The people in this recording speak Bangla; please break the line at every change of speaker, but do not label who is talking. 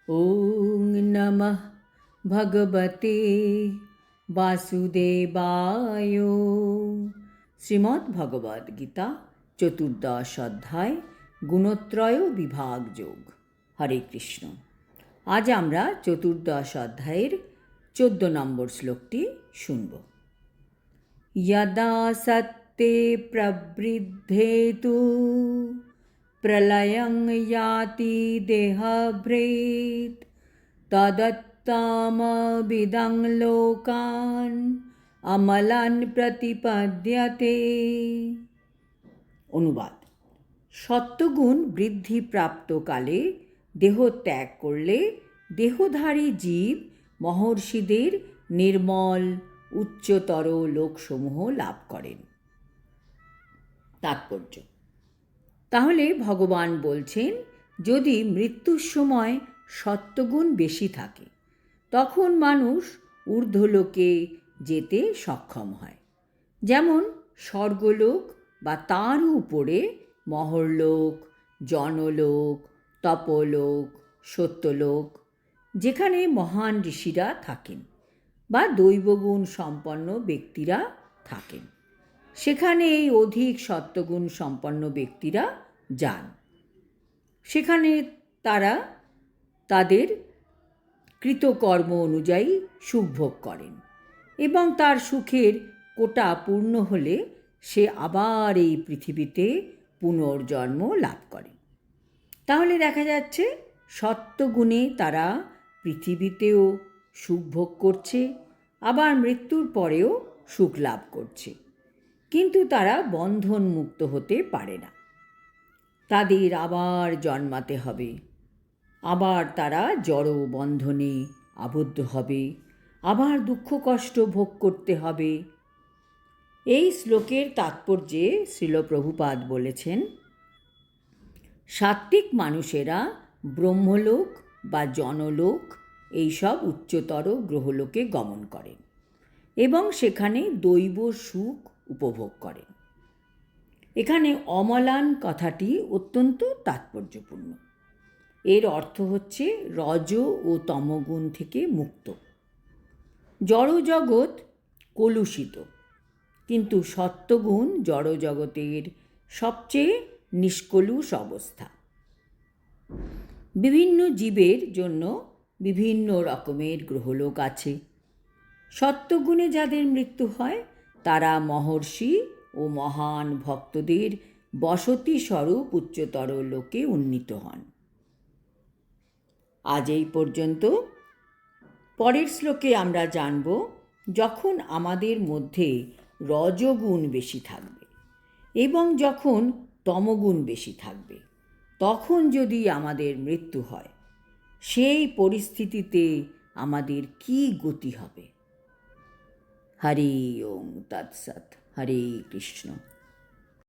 ওং নমঃ ভগবতে বাসুদেবায়। শ্রীমদ্ ভগবদ গীতা চতুর্দশ অধ্যায় গুণত্রয় বিভাগ যোগ। হরে কৃষ্ণ। আজ আমরা চতুর্দশ অধ্যায়ের 14 নম্বর শ্লোকটি শুনব। যদা সত্যে প্রবৃদ্ধেতু প্রলয়ং याति দেহভৃৎ তদত্তমবিদং লোকান অমলান প্রতিপদ্যতে। অনুবাদ: সত্যগুণ বৃদ্ধিপ্রাপ্তকালে দেহ ত্যাগ করলে দেহধারী জীব মহর্ষিদের নির্মল উচ্চতর লোকসমূহ লাভ করেন। তাৎপর্য: তাহলে ভগবান বলছেন, যদি মৃত্যুর সময় সত্যগুণ বেশি থাকে তখন মানুষ ঊর্ধ্বলোকে যেতে সক্ষম হয়, যেমন স্বর্গলোক বা তারও উপরে মহর্লোক, জনলোক, তপলোক, সত্যলোক, যেখানে মহান ঋষিরা থাকেন বা দৈবগুণ সম্পন্ন ব্যক্তিরা থাকেন, সেখানে এই অধিক সত্যগুণ সম্পন্ন ব্যক্তিরা যান। সেখানে তারা তাদের কৃতকর্ম অনুযায়ী সুখ ভোগ করেন এবং তার সুখের কোটা পূর্ণ হলে সে আবার এই পৃথিবীতে পুনর্জন্ম লাভ করে। তাহলে দেখা যাচ্ছে সত্যগুণে তারা পৃথিবীতেও সুখ ভোগ করছে, আবার মৃত্যুর পরেও সুখ লাভ করছে, কিন্তু তারা বন্ধনমুক্ত হতে পারে না। তাদের আবার জন্মাতে হবে, আবার তারা জড় বন্ধনে আবদ্ধ হবে, আবার দুঃখ কষ্ট ভোগ করতে হবে। এই শ্লোকের তাৎপর্যে শ্রীল প্রভুপাদ বলেছেন, সাত্ত্বিক মানুষেরা ব্রহ্মলোক বা জনলোক এইসব উচ্চতর গ্রহলোকে গমন করেন এবং সেখানে দৈব সুখ উপভোগ করেন। এখানে অমলান কথাটি অত্যন্ত তাৎপর্যপূর্ণ। এর অর্থ হচ্ছে রজ ও তমগুণ থেকে মুক্ত। জড়জগৎ কলুষিত, কিন্তু সত্যগুণ জড়জগতের সবচেয়ে নিষ্কলুষ অবস্থা। বিভিন্ন জীবের জন্য বিভিন্ন রকমের গ্রহলোক আছে। সত্যগুণে যাদের মৃত্যু হয় তারা মহর্ষি ও মহান ভক্তদের বসতি স্বরূপ উচ্চতর লোকে উন্নীত হন। আজ এই পর্যন্ত। পরের শ্লোকে আমরা জানব, যখন আমাদের মধ্যে রজগুণ বেশি থাকবে এবং যখন তমগুণ বেশি থাকবে, তখন যদি আমাদের মৃত্যু হয়, সেই পরিস্থিতিতে আমাদের কি গতি হবে। হরি ওম তৎসৎ। হরে কৃষ্ণ।